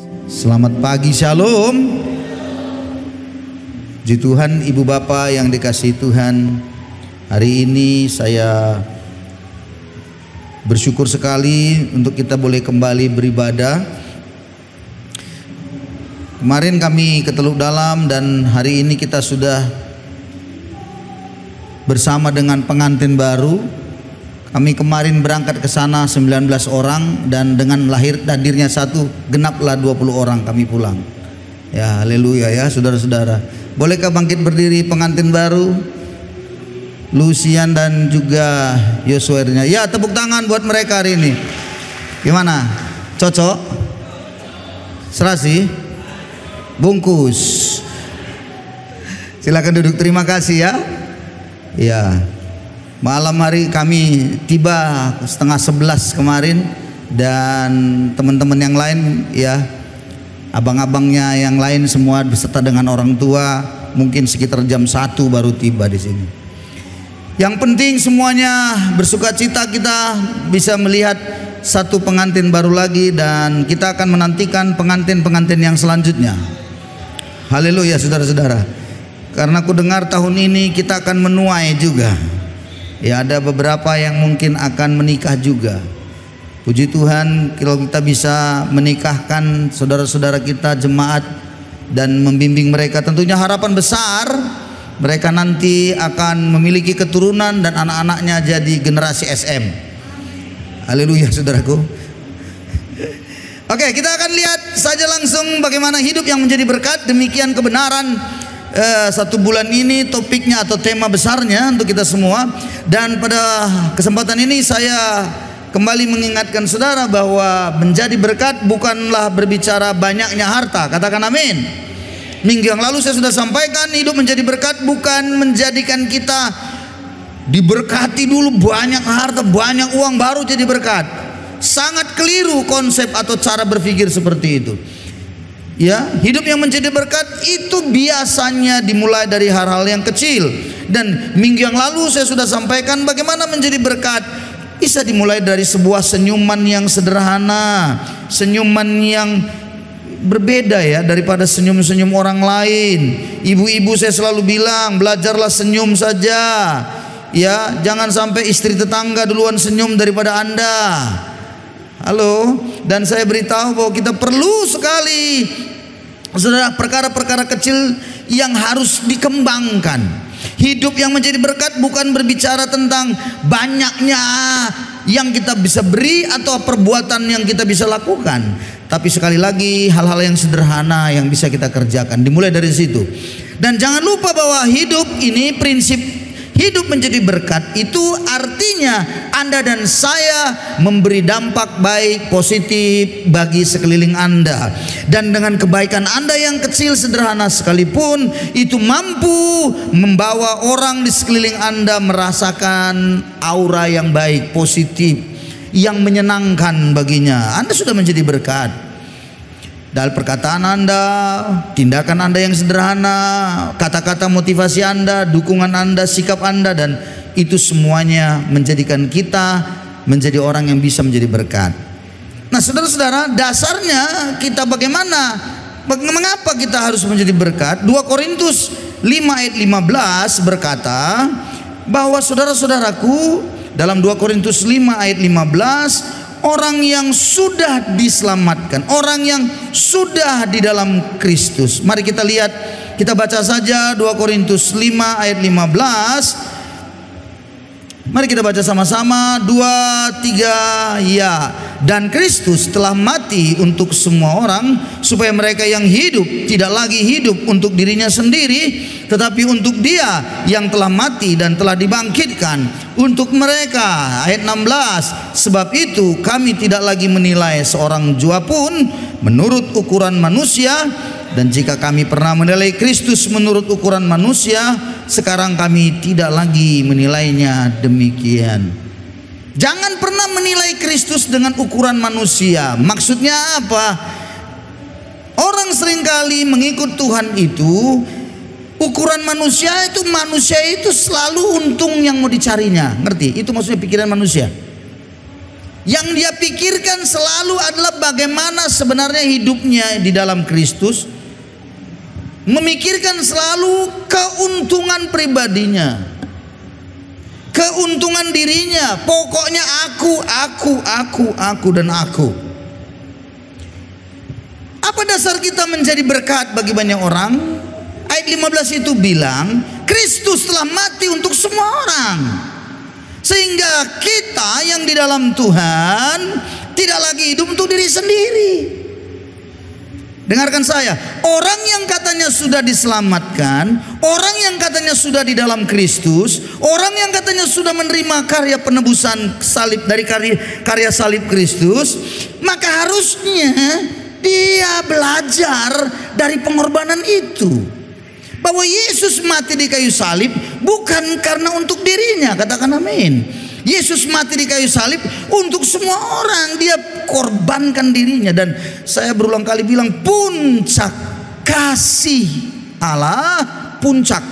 Selamat pagi, shalom. Puji Tuhan, Ibu Bapak yang dikasihi Tuhan. Hari ini saya bersyukur sekali untuk kita boleh kembali beribadah. Kemarin kami ke Teluk Dalam dan hari ini kita sudah bersama dengan pengantin baru. Kami kemarin berangkat ke sana 19 orang dan dengan hadirnya satu genaplah 20 orang kami pulang. Ya, haleluya ya saudara-saudara. Bolehkah bangkit berdiri pengantin baru? Lucian dan juga Yosuernya. Ya, tepuk tangan buat mereka hari ini. Gimana? Cocok? Serasi? Bungkus. Silakan duduk, terima kasih ya. Ya. Malam hari kami tiba 10:30 kemarin dan teman-teman yang lain ya, abang-abangnya yang lain semua beserta dengan orang tua mungkin sekitar jam 1 baru tiba di sini. Yang penting semuanya bersukacita kita bisa melihat satu pengantin baru lagi dan kita akan menantikan pengantin-pengantin yang selanjutnya. Haleluya saudara-saudara. Karena aku dengar tahun ini kita akan menuai juga. Ya, ada beberapa yang mungkin akan menikah juga. Puji Tuhan kalau kita bisa menikahkan saudara-saudara kita jemaat dan membimbing mereka, tentunya harapan besar mereka nanti akan memiliki keturunan dan anak-anaknya jadi generasi SM. Haleluya saudaraku. Oke, kita akan lihat saja langsung bagaimana hidup yang menjadi berkat. Demikian kebenaran satu bulan ini topiknya atau tema besarnya untuk kita semua. Dan pada kesempatan ini saya kembali mengingatkan saudara bahwa menjadi berkat bukanlah berbicara banyaknya harta. Katakan amin. Minggu yang lalu saya sudah sampaikan, hidup menjadi berkat bukan menjadikan kita diberkati dulu banyak harta, banyak uang baru jadi berkat. Sangat keliru konsep atau cara berpikir seperti itu. Ya, hidup yang menjadi berkat itu biasanya dimulai dari hal-hal yang kecil. Dan minggu yang lalu saya sudah sampaikan bagaimana menjadi berkat bisa dimulai dari sebuah senyuman yang sederhana, senyuman yang berbeda ya daripada senyum-senyum orang lain. Ibu-ibu saya selalu bilang, belajarlah senyum saja. Ya, jangan sampai istri tetangga duluan senyum daripada Anda. Halo, dan saya beritahu bahwa kita perlu sekali saudara perkara-perkara kecil yang harus dikembangkan. Hidup yang menjadi berkat bukan berbicara tentang banyaknya yang kita bisa beri atau perbuatan yang kita bisa lakukan, tapi sekali lagi hal-hal yang sederhana yang bisa kita kerjakan, dimulai dari situ. Dan jangan lupa bahwa hidup ini, prinsip hidup menjadi berkat itu artinya Anda dan saya memberi dampak baik positif bagi sekeliling Anda. Dan dengan kebaikan Anda yang kecil sederhana sekalipun itu mampu membawa orang di sekeliling Anda merasakan aura yang baik, positif, yang menyenangkan baginya. Anda sudah menjadi berkat. Dari perkataan Anda, tindakan Anda yang sederhana, kata-kata motivasi Anda, dukungan Anda, sikap Anda, dan itu semuanya menjadikan kita menjadi orang yang bisa menjadi berkat. Nah saudara-saudara, dasarnya kita mengapa kita harus menjadi berkat? 2 Korintus 5 ayat 15 berkata bahwa saudara-saudaraku, dalam 2 Korintus 5 ayat 15, orang yang sudah diselamatkan, orang yang sudah di dalam Kristus. Mari kita lihat, kita baca saja 2 Korintus 5 ayat 15. Mari kita baca sama-sama, 2, 3, ya. Dan Kristus telah mati untuk semua orang, supaya mereka yang hidup tidak lagi hidup untuk dirinya sendiri, tetapi untuk Dia yang telah mati dan telah dibangkitkan untuk mereka. Ayat 16, sebab itu kami tidak lagi menilai seorang jua pun menurut ukuran manusia, dan jika kami pernah menilai Kristus menurut ukuran manusia, sekarang kami tidak lagi menilainya demikian. Jangan pernah menilai Kristus dengan ukuran manusia. Maksudnya apa? Orang seringkali mengikut Tuhan itu ukuran manusia itu selalu untung yang mau dicarinya. Ngerti? Itu maksudnya pikiran manusia. Yang dia pikirkan selalu adalah bagaimana sebenarnya hidupnya di dalam Kristus. Memikirkan selalu keuntungan pribadinya, keuntungan dirinya. Pokoknya aku dan aku. Apa dasar kita menjadi berkat bagi banyak orang? Ayat 15 itu bilang Kristus telah mati untuk semua orang, sehingga kita yang di dalam Tuhan tidak lagi hidup untuk diri sendiri. Dengarkan saya, orang yang katanya sudah diselamatkan, orang yang katanya sudah di dalam Kristus, orang yang katanya sudah menerima karya penebusan salib dari karya salib Kristus, maka harusnya dia belajar dari pengorbanan itu. Bahwa Yesus mati di kayu salib bukan karena untuk dirinya, katakan amin. Yesus mati di kayu salib untuk semua orang, dia korbankan dirinya. Dan saya berulang kali bilang, puncak kasih Allah, puncak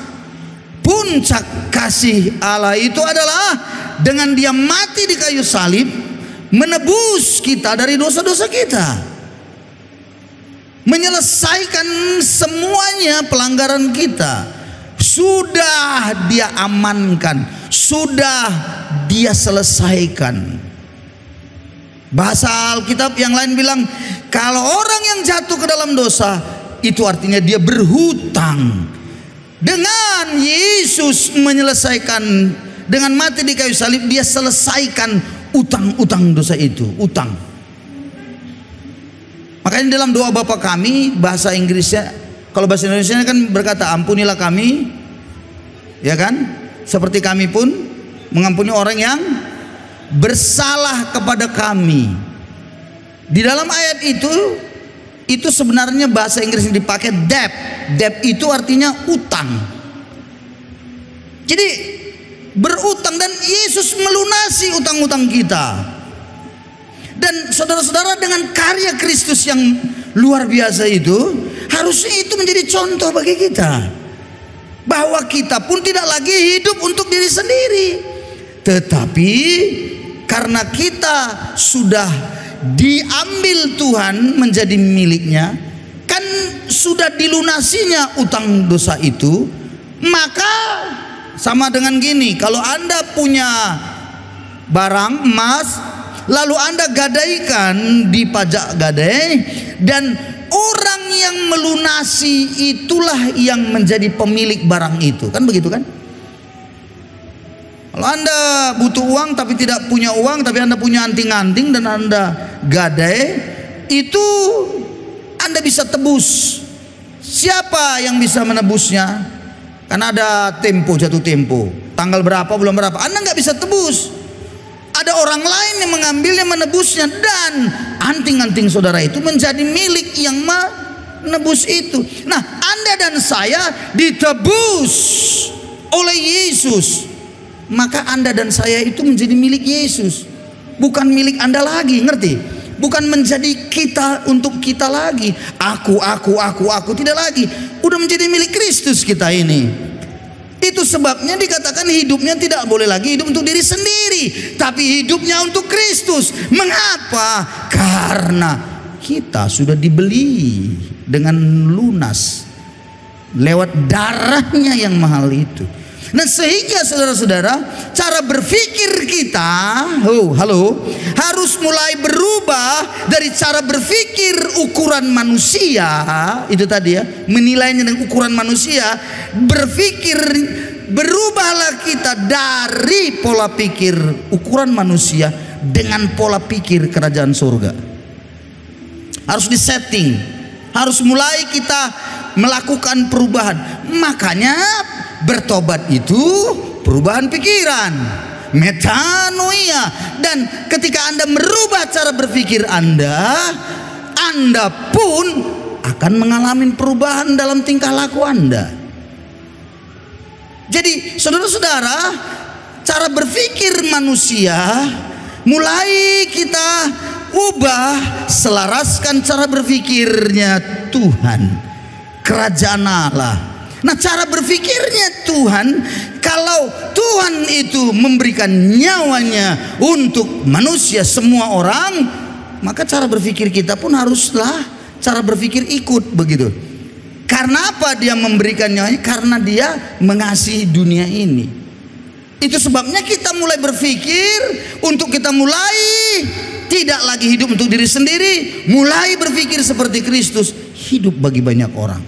kasih Allah itu adalah dengan dia mati di kayu salib, menebus kita dari dosa-dosa kita, menyelesaikan semuanya pelanggaran kita. Sudah dia amankan, sudah dia selesaikan. Bahasa Alkitab yang lain bilang, kalau orang yang jatuh ke dalam dosa, itu artinya dia berhutang. Dengan Yesus menyelesaikan, dengan mati di kayu salib, dia selesaikan utang-utang dosa itu, utang. Makanya dalam doa Bapa kami, bahasa Inggrisnya, kalau bahasa Indonesia kan berkata, ampunilah kami, ya kan, seperti kami pun mengampuni orang yang bersalah kepada kami. Di dalam ayat itu sebenarnya bahasa Inggris yang dipakai debt. Debt itu artinya utang. Jadi berutang, dan Yesus melunasi utang-utang kita. Dan saudara-saudara, dengan karya Kristus yang luar biasa itu, harusnya itu menjadi contoh bagi kita, bahwa kita pun tidak lagi hidup untuk diri sendiri, tetapi karena kita sudah diambil Tuhan menjadi miliknya, kan sudah dilunasinya utang dosa itu. Maka sama dengan gini, kalau Anda punya barang emas, lalu Anda gadaikan di pajak gadai, dan orang yang melunasi itulah yang menjadi pemilik barang itu. Kan begitu kan? Kalau Anda butuh uang tapi tidak punya uang, tapi Anda punya anting-anting dan Anda gadai, itu Anda bisa tebus. Siapa yang bisa menebusnya? Karena ada tempo, jatuh tempo, tanggal berapa, bulan berapa, Anda nggak bisa tebus. Ada orang lain yang mengambilnya, menebusnya, dan anting-anting saudara itu menjadi milik yang menebus itu. Nah, Anda dan saya ditebus oleh Yesus, maka Anda dan saya itu menjadi milik Yesus, bukan milik Anda lagi. Ngerti? Bukan menjadi kita untuk kita lagi. Aku tidak lagi. Udah menjadi milik Kristus kita ini. Itu sebabnya dikatakan hidupnya tidak boleh lagi hidup untuk diri sendiri, tapi hidupnya untuk Kristus. Mengapa? Karena kita sudah dibeli dengan lunas lewat darahnya yang mahal itu. Nah, sehingga saudara-saudara, cara berpikir kita harus mulai berubah dari cara berpikir ukuran manusia. Itu tadi ya, menilainya dengan ukuran manusia. Berubahlah kita dari pola pikir ukuran manusia dengan pola pikir kerajaan surga. Harus disetting, harus mulai kita melakukan perubahan. Makanya bertobat itu perubahan pikiran, metanoia. Dan ketika Anda merubah cara berpikir Anda pun akan mengalami perubahan dalam tingkah laku Anda. Jadi saudara-saudara, cara berpikir manusia mulai kita ubah, selaraskan cara berpikirnya Tuhan, kerajaan Allah. Nah, cara berpikirnya Tuhan, kalau Tuhan itu memberikan nyawanya untuk manusia semua orang, maka cara berpikir kita pun haruslah cara berpikir ikut begitu. Karena apa dia memberikan nyawanya? Karena dia mengasihi dunia ini. Itu sebabnya kita mulai berpikir untuk kita mulai tidak lagi hidup untuk diri sendiri, mulai berpikir seperti Kristus, hidup bagi banyak orang.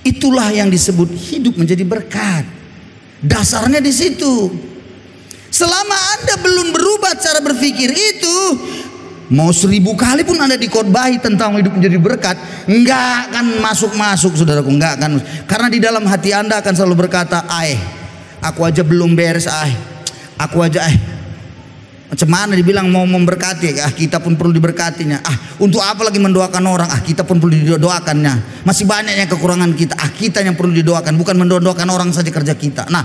Itulah yang disebut hidup menjadi berkat. Dasarnya di situ. Selama Anda belum berubah cara berpikir itu, mau 1000 kali pun Anda dikhotbahi tentang hidup menjadi berkat, enggak akan masuk-masuk, saudaraku, enggak akan. Karena di dalam hati Anda akan selalu berkata, aku aja belum beres, aku aja, macam mana dibilang mau memberkati, kita pun perlu diberkatinya. Untuk apa lagi mendoakan orang? Kita pun perlu didoakannya. Masih banyak yang kekurangan kita. Kita yang perlu didoakan, bukan mendoakan orang saja kerja kita. Nah,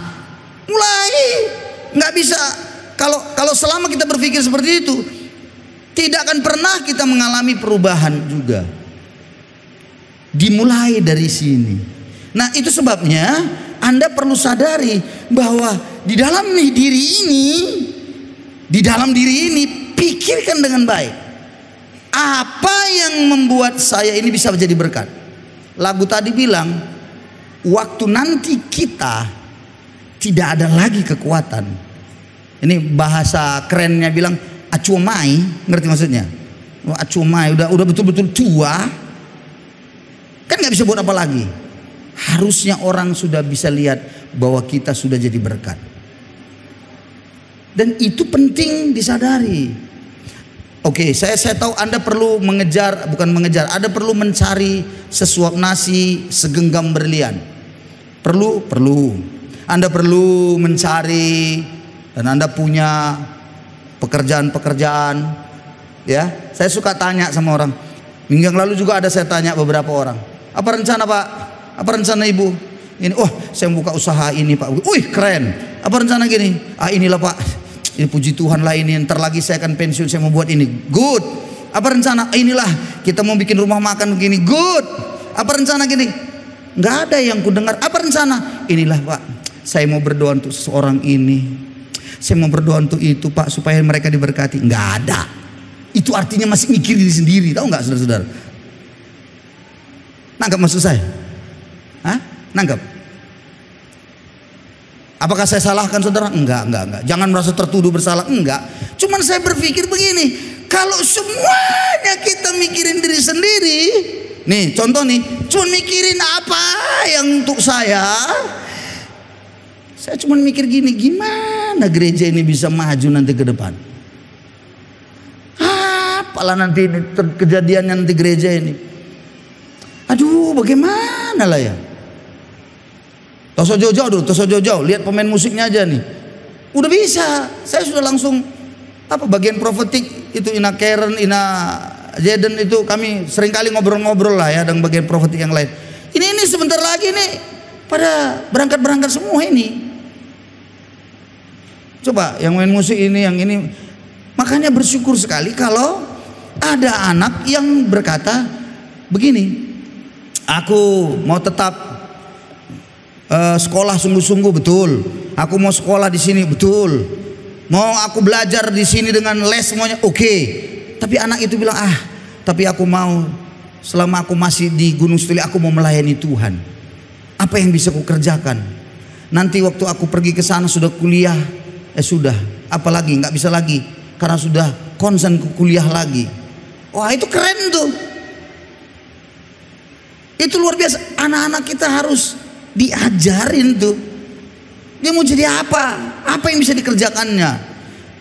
mulai nggak bisa. Kalau selama kita berpikir seperti itu, tidak akan pernah kita mengalami perubahan juga. Dimulai dari sini. Nah, itu sebabnya Anda perlu sadari bahwa di dalam diri ini pikirkan dengan baik. Apa yang membuat saya ini bisa menjadi berkat? Lagu tadi bilang, waktu nanti kita tidak ada lagi kekuatan. Ini bahasa kerennya bilang acumai, ngerti maksudnya? Acumai udah betul-betul tua, kan nggak bisa buat apa lagi. Harusnya orang sudah bisa lihat bahwa kita sudah jadi berkat. Dan itu penting disadari. Oke, saya tahu Anda perlu Anda perlu mencari sesuap nasi segenggam berlian. Perlu. Anda perlu mencari, dan Anda punya pekerjaan-pekerjaan. Ya, saya suka tanya sama orang. Minggu yang lalu juga ada saya tanya beberapa orang. Apa rencana, Pak? Apa rencana Ibu? Ini, saya buka usaha ini, Pak. Wih, keren. Apa rencana gini? Inilah, Pak. Ini puji Tuhan lah ini, ntar lagi saya akan pensiun, saya mau buat ini. Good. Apa rencana? Inilah, kita mau bikin rumah makan begini. Good. Apa rencana gini? Nggak ada yang ku dengar. Apa rencana? Inilah, Pak, saya mau berdoa untuk seseorang ini. Saya mau berdoa untuk itu, Pak, supaya mereka diberkati. Nggak ada. Itu artinya masih mikir diri sendiri. Tahu nggak, saudara-saudara? Nangkap maksud saya? Nangkap? Apakah saya salahkan saudara? Enggak. Jangan merasa tertuduh bersalah. Enggak. Cuman saya berpikir begini, kalau semuanya kita mikirin diri sendiri, nih contoh nih, cuman mikirin apa yang untuk saya cuman mikir gini, gimana gereja ini bisa maju nanti ke depan? Apalah nanti ini kejadiannya nanti gereja ini. Aduh, bagaimana lah ya? Toso Jojo, lihat pemain musiknya aja nih. Udah bisa. Saya sudah langsung bagian profetik itu, Ina Karen, Ina Jaden itu kami seringkali ngobrol-ngobrol lah ya dengan bagian profetik yang lain. Ini sebentar lagi nih pada berangkat semua ini. Coba yang main musik ini, yang ini. Makanya bersyukur sekali kalau ada anak yang berkata begini, aku mau tetap sekolah sungguh-sungguh, betul. Aku mau sekolah di sini, betul. Mau aku belajar di sini dengan les semuanya, oke. Tapi anak itu bilang, tapi aku mau, selama aku masih di Gunung Setuli, aku mau melayani Tuhan. Apa yang bisa aku kerjakan? Nanti waktu aku pergi ke sana sudah kuliah, sudah, apalagi nggak bisa lagi, karena sudah konsen ke kuliah lagi. Wah, itu keren tuh. Itu luar biasa. Anak-anak kita harus diajarin tuh. Dia mau jadi apa? Apa yang bisa dikerjakannya?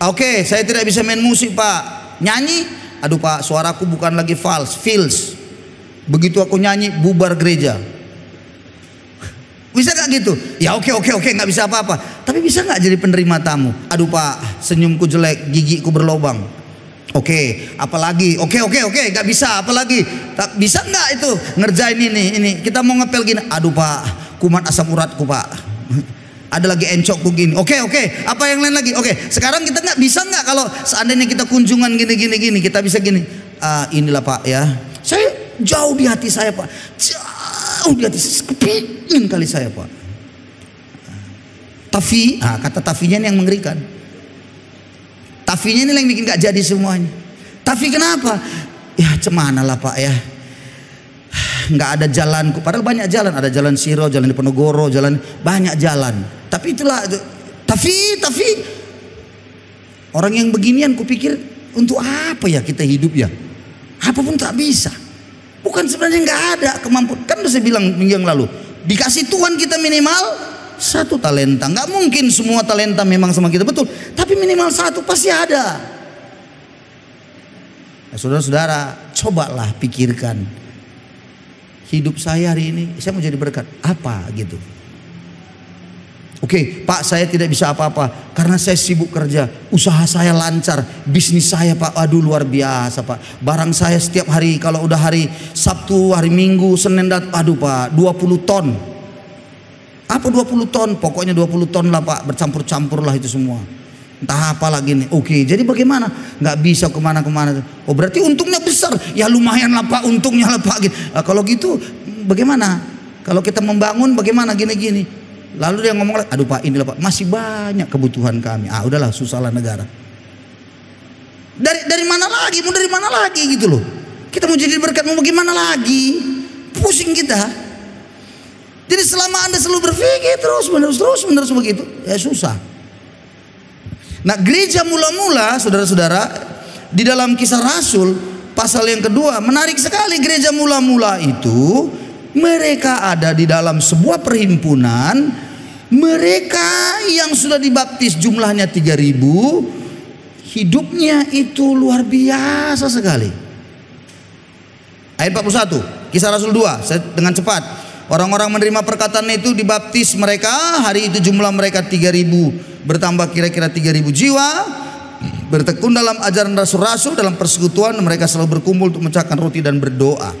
Oke, saya tidak bisa main musik, Pak. Nyanyi? Aduh, Pak, suaraku bukan lagi feels. Begitu aku nyanyi, bubar gereja. Bisa gak gitu? Ya oke, nggak bisa apa-apa. Tapi bisa gak jadi penerima tamu? Aduh, Pak, senyumku jelek, gigiku berlobang. Oke, apalagi? Oke, nggak bisa, apalagi? Bisa nggak itu ngerjain ini? Kita mau ngepel gini. Aduh, Pak, kumat asam uratku, Pak. Ada lagi encokku gini. Oke, apa yang lain lagi? Oke, sekarang kita nggak bisa nggak kalau seandainya kita kunjungan gini, kita bisa gini. Inilah, Pak, ya. Saya jauh di hati saya, Pak. Tahu di hati, kepingin kali saya Pak. Tapi, kata tafinya ini yang mengerikan. Tafinya ini yang bikin gak jadi semuanya. Tapi kenapa? Ya cemana lah Pak ya. Nggak ada jalanku. Padahal banyak jalan. Ada jalan Siro, jalan Diponegoro, jalan banyak jalan. Tapi itulah. Tapi orang yang beginian kupikir untuk apa ya kita hidup ya? Apapun tak bisa. Bukan sebenarnya nggak ada kemampuan. Kan udah saya bilang minggu yang lalu. Dikasih Tuhan kita minimal 1 talenta. Nggak mungkin semua talenta memang sama kita betul. Tapi minimal 1 pasti ada. Nah, saudara-saudara, cobalah pikirkan. Hidup saya hari ini, saya mau jadi berkat. Apa gitu? Oke, Pak, saya tidak bisa apa-apa karena saya sibuk kerja. Usaha saya lancar, bisnis saya Pak, aduh luar biasa Pak. Barang saya setiap hari, kalau udah hari Sabtu, hari Minggu, Senin, aduh Pak, 20 ton. Apa 20 ton? Pokoknya 20 ton lah Pak, bercampur-campur lah itu semua. Entah apa lagi nih. Oke, jadi bagaimana? Nggak bisa kemana-kemana. Oh berarti untungnya besar. Ya lumayan lah Pak, untungnya lah Pak. Kalau gitu bagaimana? Kalau kita membangun bagaimana gini-gini? Lalu dia ngomong lagi, aduh Pak inilah Pak, masih banyak kebutuhan kami. Udahlah, susahlah negara. Dari mana lagi? Mau dari mana lagi gitu loh. Kita mau jadi berkat, mau bagaimana lagi? Pusing kita. Jadi selama Anda selalu berpikir terus menerus begitu, ya susah. Nah, gereja mula-mula, saudara-saudara, di dalam Kisah Rasul pasal yang kedua, menarik sekali. Gereja mula-mula itu mereka ada di dalam sebuah perhimpunan. Mereka yang sudah dibaptis jumlahnya 3.000, hidupnya itu luar biasa sekali. Ayat 41, Kisah Rasul 2, saya dengan cepat. Orang-orang menerima perkataan itu dibaptis mereka. Hari itu jumlah mereka 3.000, bertambah kira-kira 3.000 jiwa. Bertekun dalam ajaran rasul-rasul, dalam persekutuan mereka selalu berkumpul untuk memecahkan roti dan berdoa.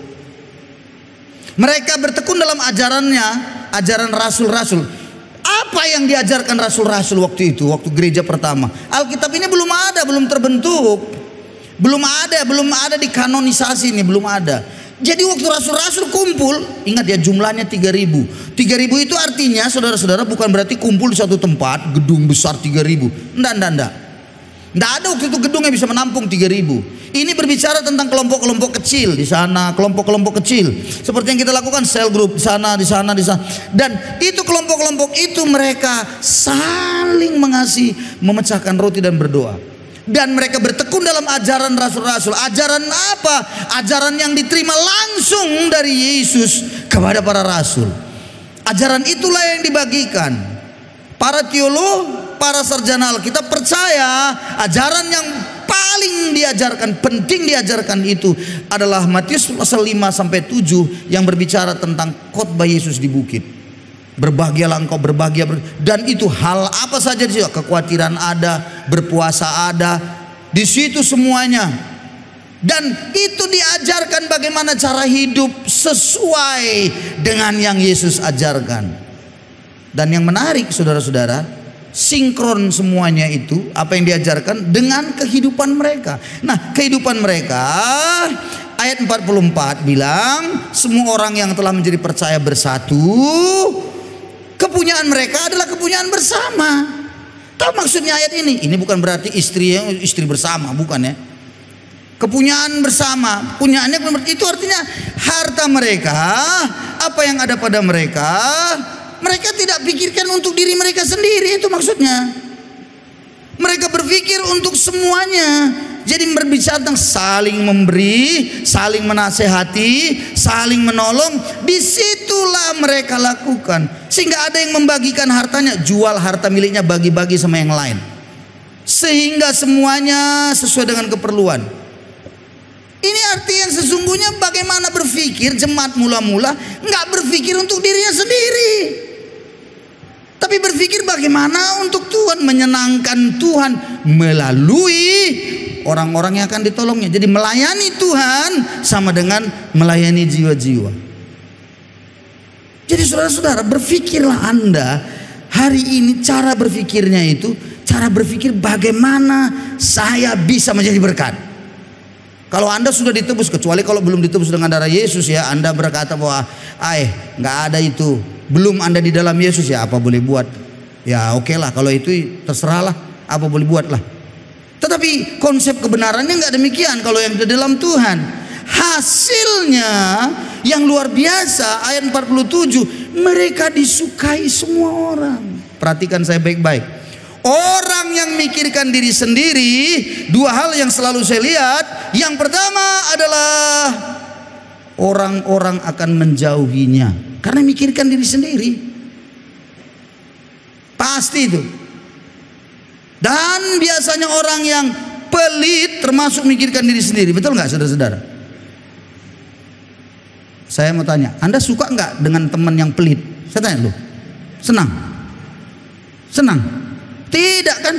Mereka bertekun dalam ajarannya, ajaran rasul-rasul. Apa yang diajarkan rasul-rasul waktu itu, waktu gereja pertama? Alkitab ini belum ada, belum terbentuk, belum ada dikanonisasi ini, belum ada. Jadi waktu rasul-rasul kumpul, ingat ya jumlahnya 3.000. 3.000 itu artinya saudara-saudara bukan berarti kumpul di satu tempat, gedung besar 3.000. Enggak. Enggak ada waktu itu gedung yang bisa menampung 3.000. Ini berbicara tentang kelompok-kelompok kecil di sana, kelompok-kelompok kecil. Seperti yang kita lakukan sel group di sana. Dan itu kelompok-kelompok itu mereka saling mengasihi, memecahkan roti dan berdoa. Dan mereka bertekun dalam ajaran rasul-rasul. Ajaran apa? Ajaran yang diterima langsung dari Yesus kepada para rasul. Ajaran itulah yang dibagikan. Para teolog, para sarjana Alkitab percaya ajaran yang paling diajarkan, penting diajarkan itu adalah Matius pasal 5 sampai 7 yang berbicara tentang khotbah Yesus di bukit. Berbahagialah engkau, berbahagia, dan itu hal apa saja di situ. Kekhawatiran ada, berpuasa ada, di situ semuanya. Dan itu diajarkan bagaimana cara hidup sesuai dengan yang Yesus ajarkan. Dan yang menarik saudara-saudara, sinkron semuanya itu apa yang diajarkan dengan kehidupan mereka. Nah, kehidupan mereka ayat 44 bilang semua orang yang telah menjadi percaya bersatu. Kepunyaan mereka adalah kepunyaan bersama. Tahu maksudnya ayat ini? Ini bukan berarti istri bersama, bukan ya. Kepunyaan bersama, punyaannya itu artinya harta mereka, apa yang ada pada mereka, mereka tidak pikirkan untuk diri mereka sendiri, itu maksudnya. Mereka berpikir untuk semuanya. Jadi berbicara tentang saling memberi, saling menasehati, saling menolong. Disitulah mereka lakukan. Sehingga ada yang membagikan hartanya, jual harta miliknya, bagi-bagi sama yang lain. Sehingga semuanya sesuai dengan keperluan. Ini arti yang sesungguhnya bagaimana berpikir jemaat mula-mula, nggak berpikir untuk dirinya sendiri, tapi berpikir bagaimana untuk Tuhan, menyenangkan Tuhan melalui orang-orang yang akan ditolongnya. Jadi melayani Tuhan sama dengan melayani jiwa-jiwa. Jadi saudara-saudara, berpikirlah Anda hari ini, cara berpikirnya itu cara berpikir bagaimana saya bisa menjadi berkat. Kalau Anda sudah ditebus, kecuali kalau belum ditebus dengan darah Yesus ya, Anda berkata bahwa nggak ada itu, belum Anda di dalam Yesus, ya apa boleh buat. Ya oke lah, kalau itu terserahlah, apa boleh buat lah. Tetapi konsep kebenarannya nggak demikian. Kalau yang di dalam Tuhan, hasilnya yang luar biasa. Ayat 47, mereka disukai semua orang. Perhatikan saya baik-baik. Orang yang mikirkan diri sendiri, dua hal yang selalu saya lihat. Yang pertama adalah orang-orang akan menjauhinya karena mikirkan diri sendiri. Pasti itu. Dan biasanya orang yang pelit termasuk mikirkan diri sendiri. Betul nggak saudara-saudara? Saya mau tanya, Anda suka nggak dengan teman yang pelit? Saya tanya lu, senang? Senang? Tidak kan?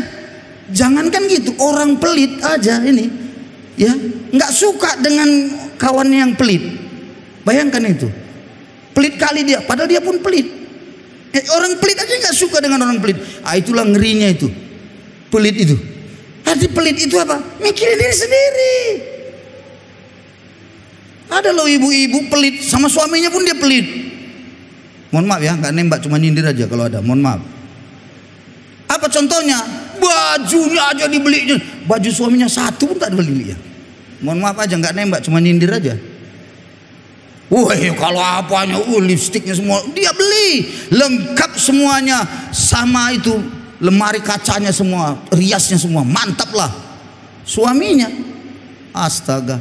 Jangankan gitu, orang pelit aja ini, ya nggak suka dengan kawan yang pelit. Bayangkan itu, pelit kali dia, padahal dia pun pelit. Orang pelit aja nggak suka dengan orang pelit. Itulah ngerinya itu, pelit itu. Arti pelit itu apa? Mikirin diri sendiri. Ada loh ibu-ibu pelit, sama suaminya pun dia pelit. Mohon maaf ya, nggak nembak, cuma nyindir aja kalau ada. Mohon maaf. Apa contohnya? Bajunya aja dibeli, baju suaminya satu pun tak dibeli ya. Mohon maaf aja, nggak nembak, cuma nyindir aja. Wah, kalau apanya, lipstiknya semua dia beli, lengkap semuanya, sama itu lemari kacanya semua, riasnya semua, mantap lah. Suaminya, astaga,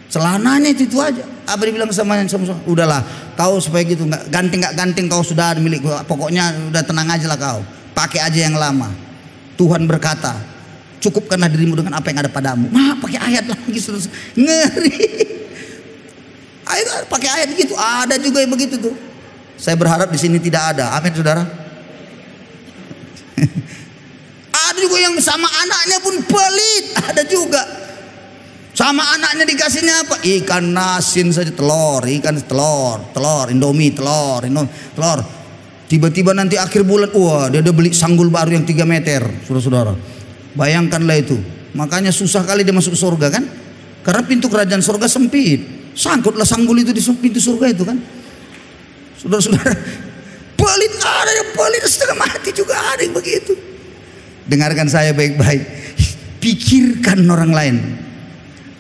celananya itu aja. Abang bilang sama udahlah, kau supaya gitu nggak ganting kau sudah ada milik gua. Pokoknya udah tenang aja lah kau. Pakai aja yang lama. Tuhan berkata, cukupkanlah dirimu dengan apa yang ada padamu. Pakai ayat lagi, ngeri. Ayat, pakai ayat gitu. Ada juga yang begitu tuh. Saya berharap di sini tidak ada. Amin saudara. Ada juga yang sama anaknya pun pelit. Ada juga. Sama anaknya dikasihnya apa? Ikan asin saja, telur, Indomie, telur. Tiba-tiba nanti akhir bulan, wah dia beli sanggul baru yang 3 meter, saudara-saudara. Bayangkanlah itu. Makanya susah kali dia masuk surga kan? Karena pintu kerajaan surga sempit. Sangkutlah sanggul itu di pintu surga itu kan? Saudara-saudara, pelit ada yang pelit setengah mati juga, ada yang begitu. Dengarkan saya baik-baik. Pikirkan orang lain.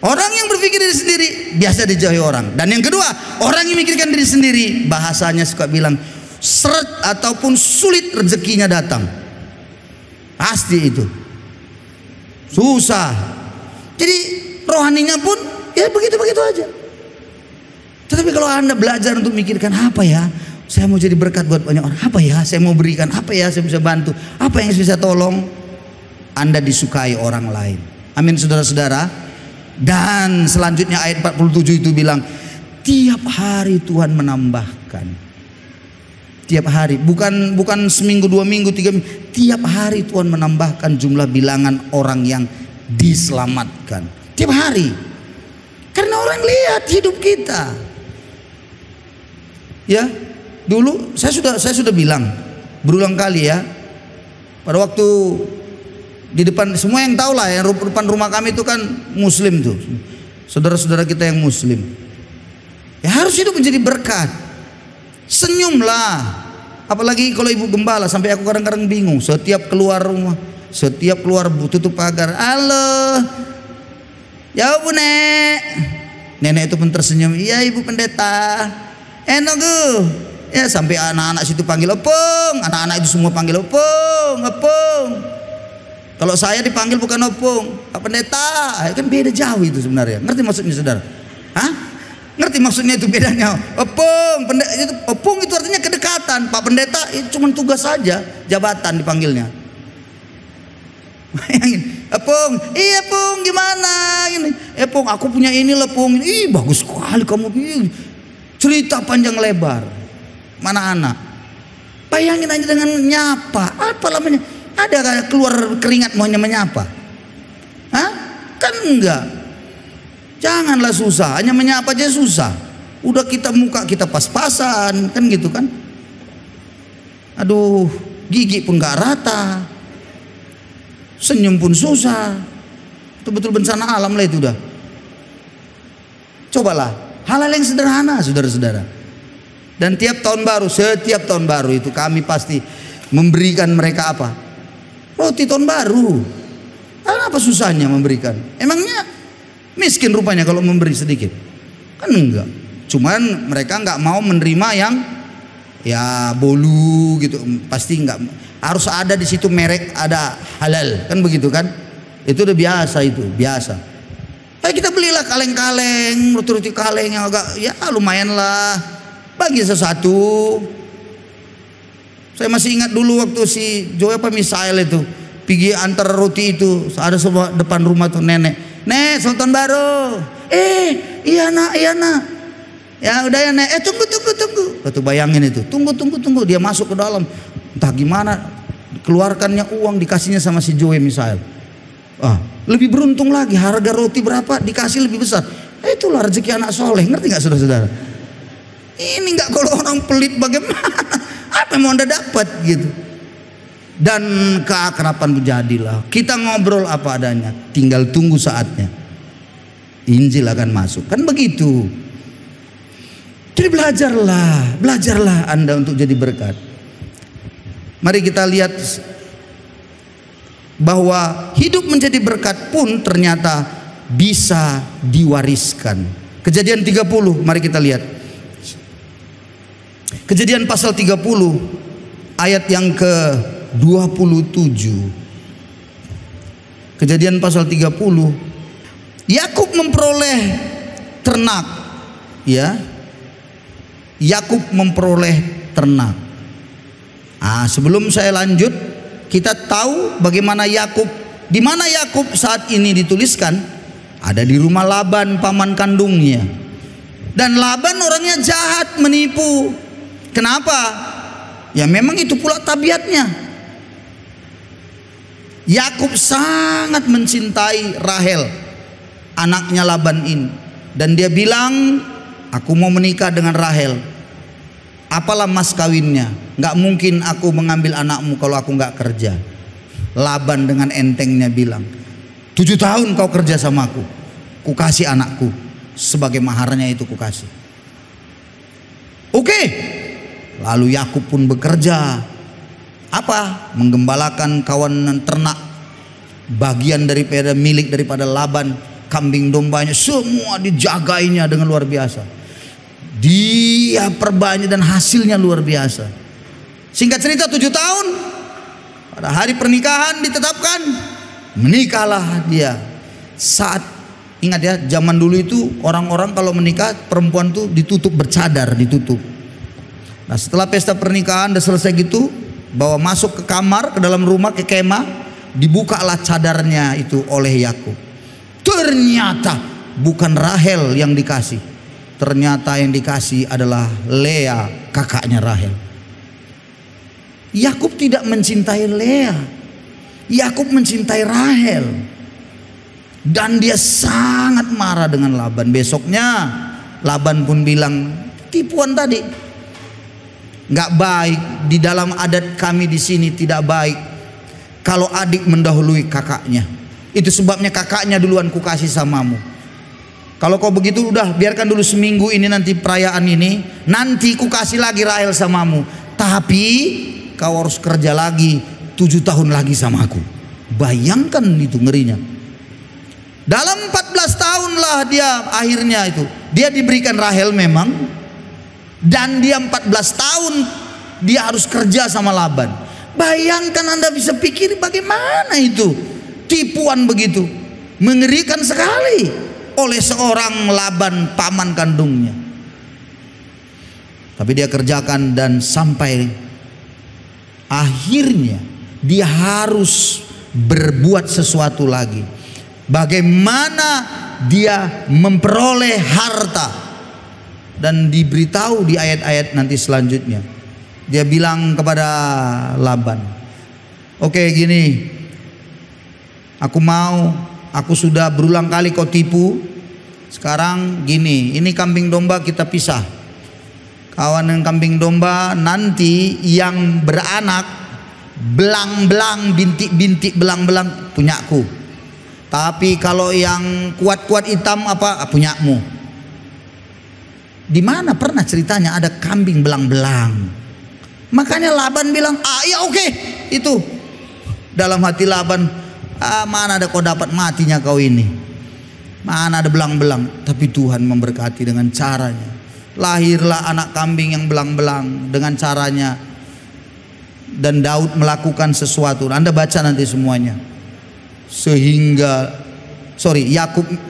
Orang yang berpikir diri sendiri biasa dijauhi orang. Dan yang kedua, orang yang mikirkan diri sendiri, bahasanya suka bilang seret ataupun sulit rezekinya datang. Pasti itu susah. Jadi rohaninya pun ya begitu-begitu aja. Tetapi kalau Anda belajar untuk mikirkan, apa ya saya mau jadi berkat buat banyak orang, apa ya saya mau berikan, apa ya saya bisa bantu, apa yang bisa tolong, Anda disukai orang lain. Amin saudara-saudara. Dan selanjutnya ayat 47 itu bilang, tiap hari Tuhan menambahkan. Tiap hari, bukan seminggu, 2 minggu, 3 minggu. Tiap hari Tuhan menambahkan jumlah bilangan orang yang diselamatkan. Tiap hari. Karena orang lihat hidup kita. Ya, dulu saya sudah bilang berulang kali ya. Pada waktu di depan, semua yang tahu lah, yang depan rumah kami itu kan Muslim tuh. Saudara-saudara kita yang Muslim. Ya harus hidup menjadi berkat. Senyumlah, apalagi kalau ibu gembala, sampai aku kadang-kadang bingung. Setiap keluar rumah, setiap keluar tutup pagar, halo, ya bu nek, nenek itu pun tersenyum, iya ibu pendeta, enogu, ya sampai anak-anak situ panggil opung, anak-anak itu semua panggil opung. Kalau saya dipanggil bukan opung, Pak Pendeta, kan beda jauh itu sebenarnya. Ngerti maksudnya saudara? Hah? Ngerti maksudnya itu bedanya? Opung itu artinya kedekatan. Pak Pendeta itu cuma tugas saja, jabatan dipanggilnya. Opung, iya Pung, gimana? Ini, Pung, aku punya ini loh Pung. Ih bagus sekali kamu. Cerita panjang lebar. Mana anak? Bayangin aja dengan nyapa. Apa namanya? Ada kayak keluar keringat mau menyapa? Hah? Kan enggak. Janganlah susah, hanya menyapa aja susah. Udah kita muka kita pas-pasan, kan gitu kan? Aduh, gigi pun gak rata, senyum pun susah. Itu betul bencana alam lah itu udah. Cobalah hal-hal yang sederhana, saudara-saudara. Dan setiap tahun baru itu kami pasti memberikan mereka apa? Roti tahun baru. Apa susahnya memberikan? Emangnya miskin rupanya kalau memberi sedikit? Kan enggak. Cuman mereka enggak mau menerima yang ya bolu gitu. Pasti enggak. Harus ada di situ merek, ada halal, kan begitu kan? Itu udah biasa, itu biasa. Kita belilah kaleng-kaleng, roti-roti kaleng yang agak ya lumayan lah, bagi sesuatu. Saya masih ingat dulu waktu si Joy apa Misael itu pergi antar roti itu, ada sebuah depan rumah tuh nenek, "Nek, selamat tahun baru." Iya nak. Ya udah ya nek, tunggu. Tuh bayangin itu, tunggu. Dia masuk ke dalam, entah gimana keluarkannya uang, dikasihnya sama si Joy Misael. Lebih beruntung lagi, harga roti berapa dikasih lebih besar. Itulah rezeki anak soleh, ngerti nggak saudara-saudara? Ini nggak, kalau orang pelit bagaimana? Apa yang mau Anda dapat gitu? Dan keakraban jadilah. Kita ngobrol apa adanya, tinggal tunggu saatnya. Injil akan masuk, kan begitu. Jadi belajarlah Anda untuk jadi berkat. Mari kita lihat bahwa hidup menjadi berkat pun ternyata bisa diwariskan. Kejadian 30, mari kita lihat. Kejadian pasal 30 ayat yang ke-27. Kejadian pasal 30. Yakub memperoleh ternak, ya. Yakub memperoleh ternak. Sebelum saya lanjut, kita tahu bagaimana Yakub, di mana Yakub saat ini dituliskan, ada di rumah Laban paman kandungnya. Dan Laban orangnya jahat, menipu. Kenapa? Ya memang itu pula tabiatnya. Yakub sangat mencintai Rahel, anaknya Laban ini, dan dia bilang, "Aku mau menikah dengan Rahel. Apalah mas kawinnya? Gak mungkin aku mengambil anakmu kalau aku gak kerja." Laban dengan entengnya bilang, 7 tahun kau kerja sama aku, ku kasih anakku sebagai maharnya, itu ku kasih. Oke. Lalu Yakub pun bekerja, menggembalakan kawanan ternak, bagian daripada milik daripada Laban, kambing dombanya semua dijagainya dengan luar biasa. Dia perbanyak dan hasilnya luar biasa. Singkat cerita 7 tahun, pada hari pernikahan ditetapkan, menikahlah dia. Saat, ingat ya, zaman dulu itu orang-orang kalau menikah, perempuan tuh ditutup bercadar, ditutup. Nah setelah pesta pernikahan udah selesai gitu, bawa masuk ke kamar, ke dalam rumah, ke kemah, dibukalah cadarnya itu oleh Yakub. Ternyata bukan Rahel yang dikasih, ternyata yang dikasih adalah Lea, kakaknya Rahel. Yakub tidak mencintai Lea, Yakub mencintai Rahel. Dan dia sangat marah dengan Laban. Besoknya Laban pun bilang, tipuan tadi nggak baik, di dalam adat kami di sini tidak baik kalau adik mendahului kakaknya. Itu sebabnya kakaknya duluan ku kasih samamu. Kalau kau begitu udah biarkan dulu seminggu ini, nanti perayaan ini, nanti ku kasih lagi Rahel samamu. Tapi kau harus kerja lagi 7 tahun lagi sama aku. Bayangkan itu ngerinya. Dalam 14 tahun lah dia akhirnya itu, dia diberikan Rahel memang. Dan dia 14 tahun dia harus kerja sama Laban. Bayangkan, Anda bisa pikir bagaimana itu tipuan begitu, mengerikan sekali oleh seorang Laban paman kandungnya. Tapi dia kerjakan, dan sampai akhirnya dia harus berbuat sesuatu lagi. Bagaimana dia memperoleh harta. Dan diberitahu di ayat-ayat nanti selanjutnya. Dia bilang kepada Laban, "Oke, gini, aku sudah berulang kali kau tipu. Sekarang gini, ini kambing domba kita pisah. Kawanan kambing domba nanti yang beranak, belang-belang, bintik-bintik belang-belang punyaku. Tapi kalau yang kuat-kuat hitam punyamu. Di mana pernah ceritanya ada kambing belang-belang. Makanya Laban bilang, ya oke. Itu dalam hati Laban, mana ada kau dapat matinya kau ini, mana ada belang-belang. Tapi Tuhan memberkati dengan caranya. Lahirlah anak kambing yang belang-belang dengan caranya. Dan Daud melakukan sesuatu. Anda baca nanti semuanya.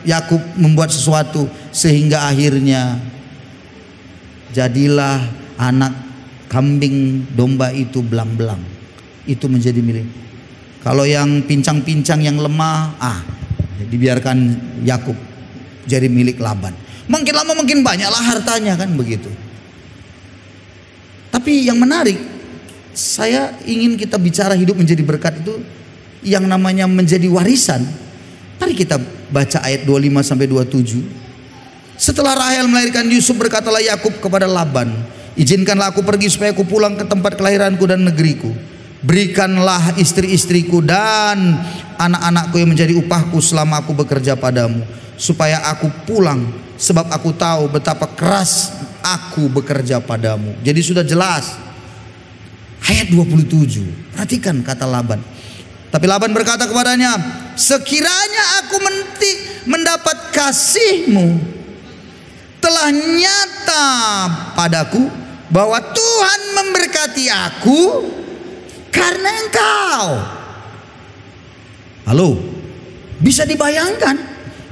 Yakub membuat sesuatu sehingga akhirnya jadilah anak kambing domba itu belang-belang. Itu menjadi milik. Kalau yang pincang-pincang yang lemah, dibiarkan Yakub jadi milik Laban. Makin lama makin banyaklah hartanya, kan begitu. Tapi yang menarik, saya ingin kita bicara hidup menjadi berkat itu yang namanya menjadi warisan. Mari kita baca ayat 25 sampai 27. Setelah Rahel melahirkan Yusuf, berkatalah Yakub kepada Laban, izinkanlah aku pergi supaya aku pulang ke tempat kelahiranku dan negeriku. Berikanlah istri-istriku dan anak-anakku yang menjadi upahku selama aku bekerja padamu, supaya aku pulang, sebab aku tahu betapa keras aku bekerja padamu. Jadi sudah jelas. Ayat 27, perhatikan kata Laban. Tapi Laban berkata kepadanya, sekiranya aku mendapat kasihmu, telah nyata padaku bahwa Tuhan memberkati aku karena engkau. Halo, bisa dibayangkan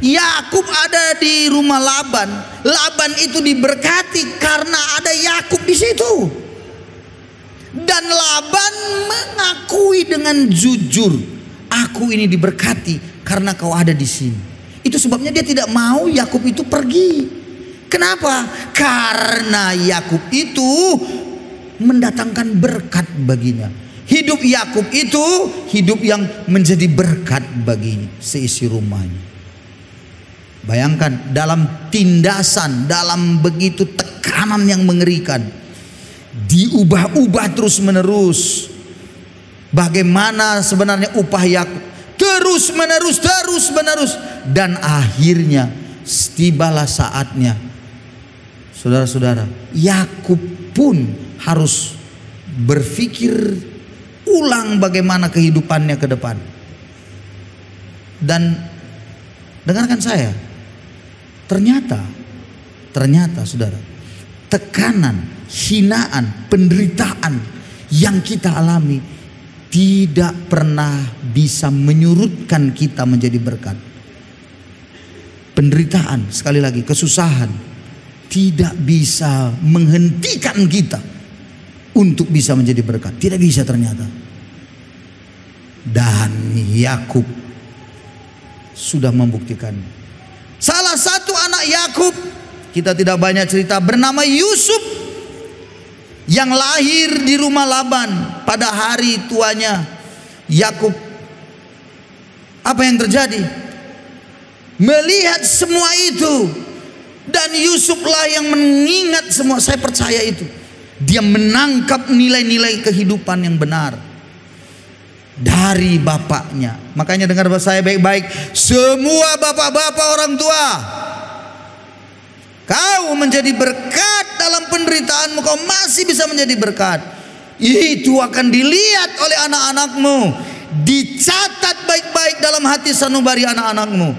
Yakub ada di rumah Laban. Laban itu diberkati karena ada Yakub di situ. Dan Laban mengakui dengan jujur, aku ini diberkati karena kau ada di sini. Itu sebabnya dia tidak mau Yakub itu pergi. Kenapa? Karena Yakub itu mendatangkan berkat baginya. Hidup Yakub itu hidup yang menjadi berkat baginya, seisi rumahnya. Bayangkan dalam tindasan, dalam begitu tekanan yang mengerikan, diubah-ubah terus menerus. Bagaimana sebenarnya upah Yakub? Terus menerus. Dan akhirnya tibalah saatnya, saudara-saudara, Yakub pun harus berpikir ulang bagaimana kehidupannya ke depan. Dan dengarkan saya, ternyata saudara, tekanan, hinaan, penderitaan yang kita alami tidak pernah bisa menyurutkan kita menjadi berkat. Penderitaan, sekali lagi, kesusahan tidak bisa menghentikan kita untuk bisa menjadi berkat. Tidak bisa ternyata. Dan Yakub sudah membuktikan. Salah satu anak Yakub, kita tidak banyak cerita, bernama Yusuf, yang lahir di rumah Laban pada hari tuanya Yakub. Apa yang terjadi? Melihat semua itu, dan Yusuflah yang mengingat semua. Saya percaya itu. Dia menangkap nilai-nilai kehidupan yang benar dari bapaknya. Makanya dengar saya baik-baik, semua bapak-bapak orang tua, kau menjadi berkat dalam penderitaanmu, kau masih bisa menjadi berkat. Itu akan dilihat oleh anak-anakmu, dicatat baik-baik dalam hati sanubari anak-anakmu.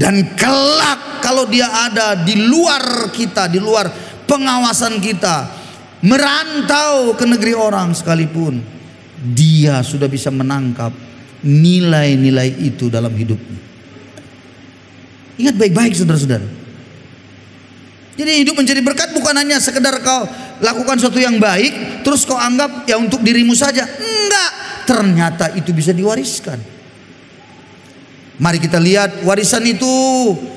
Dan kelak kalau dia ada di luar kita, di luar pengawasan kita, merantau ke negeri orang sekalipun, dia sudah bisa menangkap nilai-nilai itu dalam hidupnya. Ingat baik-baik saudara-saudara. Jadi hidup menjadi berkat bukan hanya sekedar kau lakukan sesuatu yang baik terus kau anggap ya untuk dirimu saja. Enggak, ternyata itu bisa diwariskan. Mari kita lihat warisan itu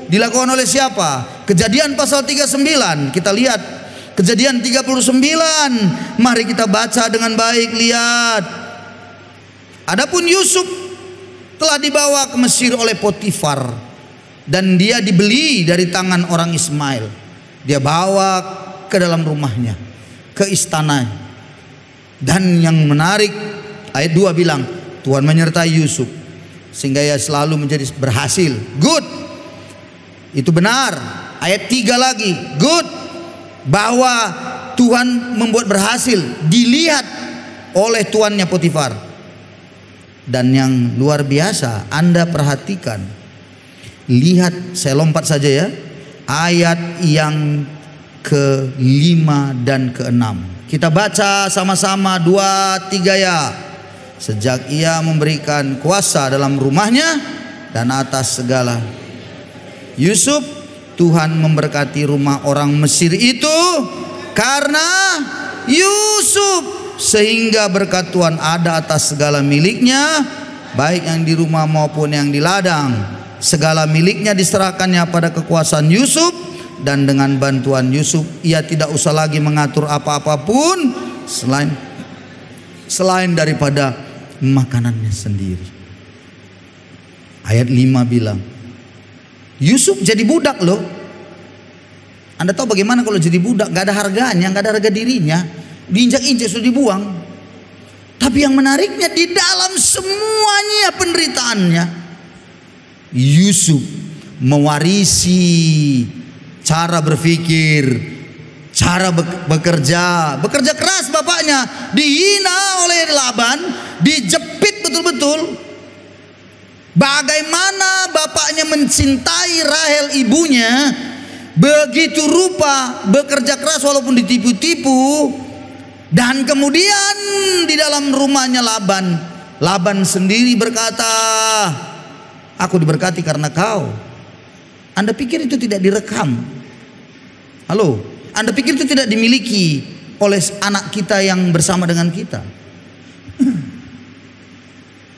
dilakukan oleh siapa? Kejadian pasal 39. Kita lihat Kejadian 39. Mari kita baca dengan baik, lihat. Adapun Yusuf telah dibawa ke Mesir oleh Potifar, dan dia dibeli dari tangan orang Ismail. Dia bawa ke dalam rumahnya, ke istana. Dan yang menarik, ayat 2 bilang, Tuhan menyertai Yusuf sehingga ia selalu menjadi berhasil. Good. Itu benar. Ayat 3 lagi, good. bahwa Tuhan membuat berhasil dilihat oleh tuannya Potifar. Dan yang luar biasa, Anda perhatikan, lihat, saya lompat saja ya, ayat yang ke-5 dan ke-6. Kita baca sama-sama 2-3 ya. Sejak ia memberikan kuasa dalam rumahnya dan atas segala Yusuf, Tuhan memberkati rumah orang Mesir itu karena Yusuf, sehingga berkat Tuhan ada atas segala miliknya, baik yang di rumah maupun yang di ladang. Segala miliknya diserahkannya pada kekuasaan Yusuf, dan dengan bantuan Yusuf ia tidak usah lagi mengatur apa-apapun selain daripada makanannya sendiri. Ayat 5 bilang, Yusuf jadi budak loh. Anda tahu bagaimana kalau jadi budak? Gak ada harganya, gak ada harga dirinya, diinjak-injak sudah dibuang. Tapi yang menariknya, di dalam semuanya penderitaannya, Yusuf mewarisi cara berpikir, cara bekerja keras bapaknya. Dihina oleh Laban, dijepit betul-betul. Bagaimana bapaknya mencintai Rahel ibunya, begitu rupa bekerja keras walaupun ditipu-tipu. Dan kemudian di dalam rumahnya Laban sendiri berkata, aku diberkati karena kau. Anda pikir itu tidak direkam? Halo, Anda pikir itu tidak dimiliki oleh anak kita yang bersama dengan kita?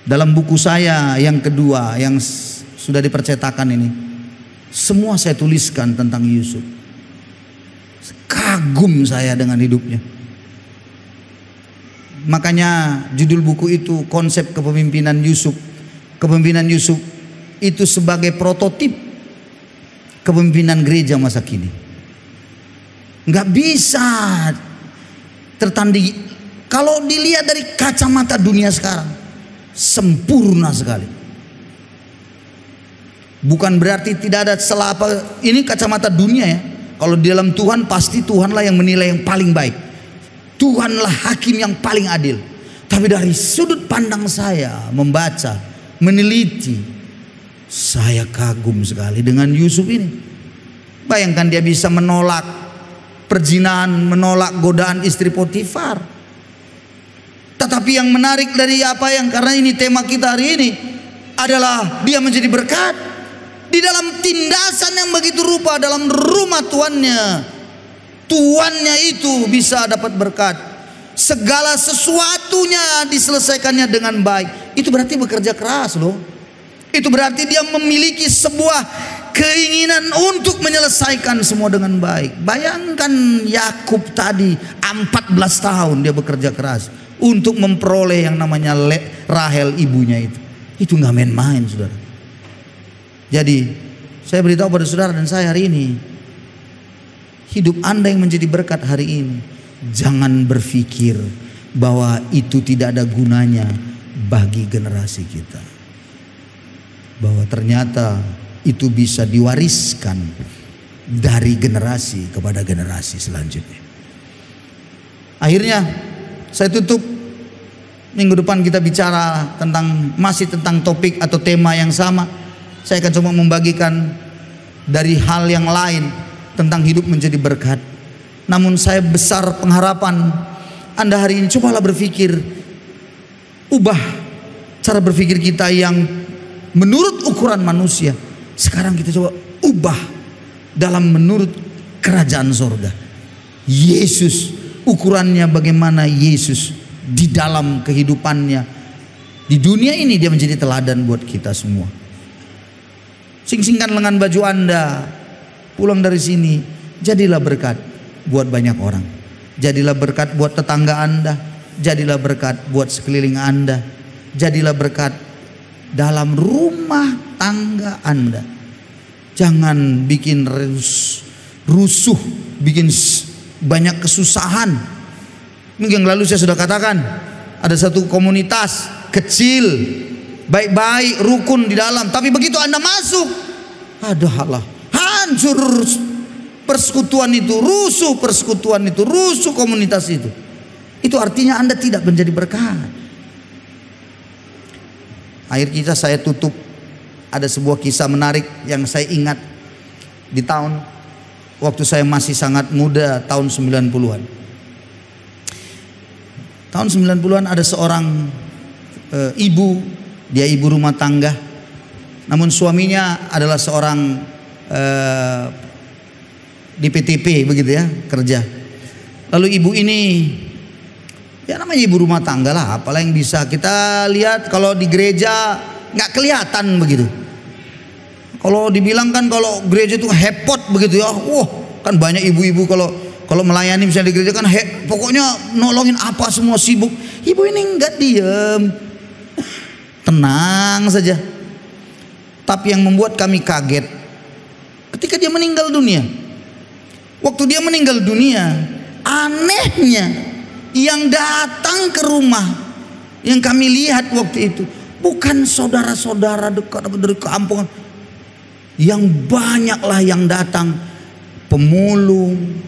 Dalam buku saya yang kedua yang sudah dipercetakan ini, semua saya tuliskan tentang Yusuf. Kagum saya dengan hidupnya. Makanya judul buku itu konsep kepemimpinan Yusuf. Kepemimpinan Yusuf itu sebagai prototip kepemimpinan gereja masa kini. Nggak bisa tertandingi. Kalau dilihat dari kacamata dunia sekarang, sempurna sekali. Bukan berarti tidak ada celah apa. Ini kacamata dunia ya. Kalau di dalam Tuhan, pasti Tuhanlah yang menilai yang paling baik. Tuhanlah hakim yang paling adil. Tapi dari sudut pandang saya membaca, meneliti, saya kagum sekali dengan Yusuf ini. Bayangkan dia bisa menolak perzinahan, menolak godaan istri Potifar. Tetapi yang menarik dari karena ini tema kita hari ini adalah dia menjadi berkat di dalam tindasan yang begitu rupa dalam rumah tuannya. Tuannya itu bisa dapat berkat. Segala sesuatunya diselesaikannya dengan baik. Itu berarti bekerja keras loh. Itu berarti dia memiliki sebuah keinginan untuk menyelesaikan semua dengan baik. Bayangkan Yakub tadi 14 tahun dia bekerja keras untuk memperoleh yang namanya Rahel ibunya itu. Itu nggak main-main, saudara. Jadi saya beritahu pada saudara dan saya hari ini, hidup Anda yang menjadi berkat hari ini, jangan berpikir bahwa itu tidak ada gunanya bagi generasi kita. Bahwa ternyata itu bisa diwariskan dari generasi kepada generasi selanjutnya. Akhirnya saya tutup. Minggu depan kita bicara masih tentang topik atau tema yang sama. Saya akan coba membagikan dari hal yang lain tentang hidup menjadi berkat. Namun saya besar pengharapan Anda hari ini, cobalah berpikir, ubah cara berpikir kita yang menurut ukuran manusia. Sekarang kita coba ubah dalam menurut kerajaan sorga. Yesus, ukurannya bagaimana Yesus di dalam kehidupannya di dunia ini, dia menjadi teladan buat kita semua. Sing-singkan lengan baju Anda, pulang dari sini, jadilah berkat buat banyak orang. Jadilah berkat buat tetangga Anda, jadilah berkat buat sekeliling Anda, jadilah berkat dalam rumah tangga Anda. Jangan bikin rusuh, bikin banyak kesusahan. Minggu yang lalu saya sudah katakan, ada satu komunitas kecil, baik-baik, rukun di dalam. Tapi begitu Anda masuk, ada hancur persekutuan itu rusuh, persekutuan itu rusuh, komunitas itu artinya Anda tidak menjadi berkat. Akhir kisah saya tutup, ada sebuah kisah menarik yang saya ingat di tahun waktu saya masih sangat muda, tahun 90-an. Tahun 90-an ada seorang ibu, dia ibu rumah tangga, namun suaminya adalah seorang di PTP begitu ya, kerja. Lalu ibu ini ya namanya ibu rumah tangga lah, apalah yang bisa kita lihat kalau di gereja nggak kelihatan begitu. Kalau dibilang kan kalau gereja itu hepot begitu ya, wah kan banyak ibu-ibu kalau melayani misalnya di gereja kan pokoknya nolongin apa semua sibuk. Ibu ini nggak diem, tenang saja. Tapi yang membuat kami kaget ketika dia meninggal dunia. Waktu dia meninggal dunia, anehnya yang datang ke rumah yang kami lihat waktu itu bukan saudara-saudara dekat dari kampungan. Yang banyaklah yang datang pemulung,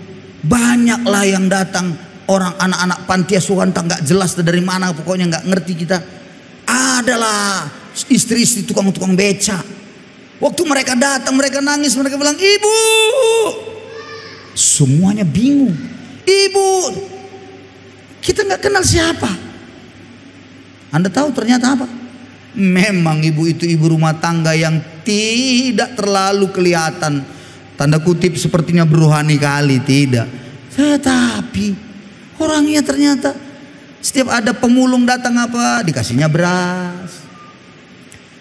banyaklah yang datang orang anak-anak panti asuhan nggak jelas dari mana, pokoknya nggak ngerti kita. Adalah istri-istri tukang-tukang beca. Waktu mereka datang, mereka nangis, mereka bilang, "Ibu." Semuanya bingung. "Ibu, kita nggak kenal siapa." Anda tahu ternyata apa? Memang ibu itu ibu rumah tangga yang tidak terlalu kelihatan, tanda kutip sepertinya berohani kali, tidak. Tetapi orangnya ternyata setiap ada pemulung datang apa dikasihnya beras,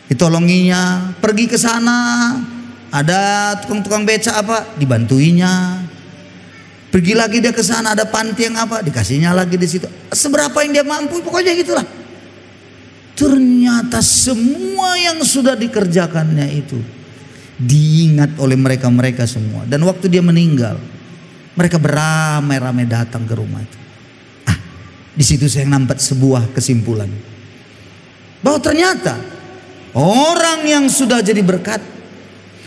ditolonginya. Pergi ke sana ada tukang-tukang beca apa dibantuinya. Pergi lagi dia ke sana ada panti yang apa dikasihnya lagi di situ. Seberapa yang dia mampu pokoknya gitulah. Ternyata semua yang sudah dikerjakannya itu diingat oleh mereka semua. Dan waktu dia meninggal, mereka beramai-ramai datang ke rumah itu. Di situ saya nampak sebuah kesimpulan bahwa ternyata orang yang sudah jadi berkat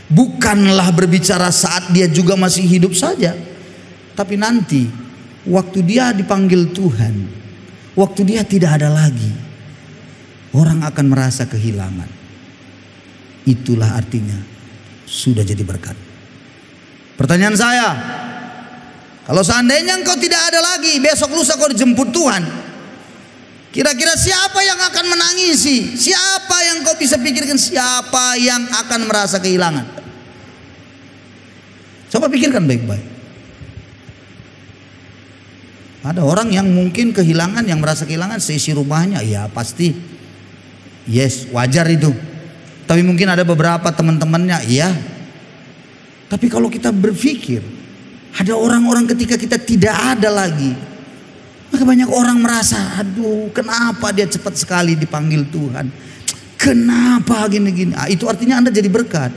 bukanlah berbicara saat dia juga masih hidup saja, tapi nanti waktu dia dipanggil Tuhan, waktu dia tidak ada lagi, orang akan merasa kehilangan. Itulah artinya sudah jadi berkat. Pertanyaan saya, kalau seandainya engkau tidak ada lagi, besok lusa kau dijemput Tuhan, kira-kira siapa yang akan menangisi? Siapa yang kau bisa pikirkan? Siapa yang akan merasa kehilangan? Coba pikirkan baik-baik. Ada orang yang mungkin kehilangan, yang merasa kehilangan seisi rumahnya, ya pasti, yes, wajar itu. Tapi mungkin ada beberapa teman-temannya, iya. Tapi kalau kita berpikir, ada orang-orang ketika kita tidak ada lagi, maka banyak orang merasa, aduh kenapa dia cepat sekali dipanggil Tuhan, kenapa gini-gini. Itu artinya Anda jadi berkat.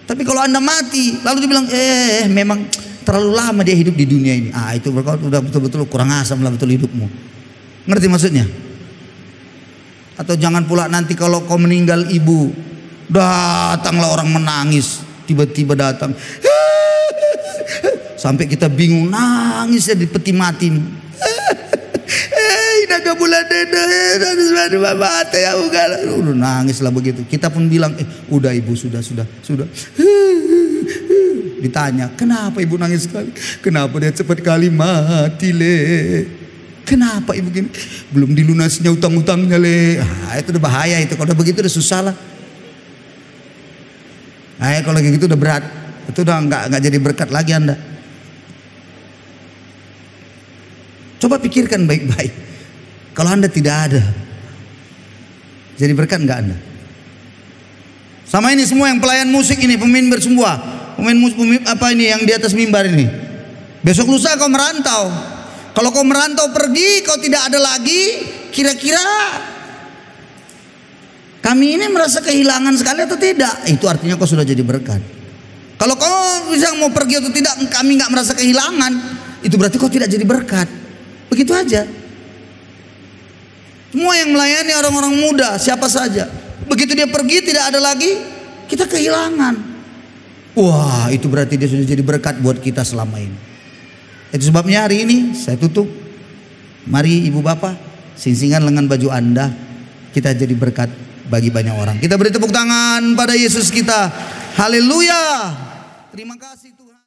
Tapi kalau Anda mati lalu dibilang memang terlalu lama dia hidup di dunia ini, itu berkat, udah betul-betul kurang asam lah betul hidupmu. Ngerti maksudnya? Atau jangan pula nanti kalau kau meninggal ibu, datanglah orang menangis, tiba-tiba datang sampai kita bingung, nangis ya di peti mati. Naga bulan ya udah nangis lah begitu. Kita pun bilang, udah ibu sudah. Ditanya, kenapa ibu nangis sekali? Kenapa dia cepat kali mati le? Kenapa ibu gini? Belum dilunasinya utang-utangnya le. Itu udah bahaya itu. Kalau udah begitu udah susah lah. Kalau kayak gitu udah berat. Itu udah nggak jadi berkat lagi Anda. Coba pikirkan baik-baik. Kalau Anda tidak ada, jadi berkat nggak Anda? Sama ini semua yang pelayan musik ini, pemain semua, pemain apa ini yang di atas mimbar ini. Besok lusa kau merantau. Kalau kau merantau pergi, kau tidak ada lagi, kira-kira kami ini merasa kehilangan sekali atau tidak? Itu artinya kau sudah jadi berkat. Kalau kau bisa mau pergi atau tidak, kami nggak merasa kehilangan, itu berarti kau tidak jadi berkat. Begitu aja. Semua yang melayani orang-orang muda, siapa saja, begitu dia pergi tidak ada lagi, kita kehilangan. wah itu berarti dia sudah jadi berkat buat kita selama ini. Itu sebabnya hari ini saya tutup. Mari ibu bapak, singsingan lengan baju Anda, kita jadi berkat bagi banyak orang. Kita beri tepuk tangan pada Yesus kita. Haleluya. Terima kasih Tuhan.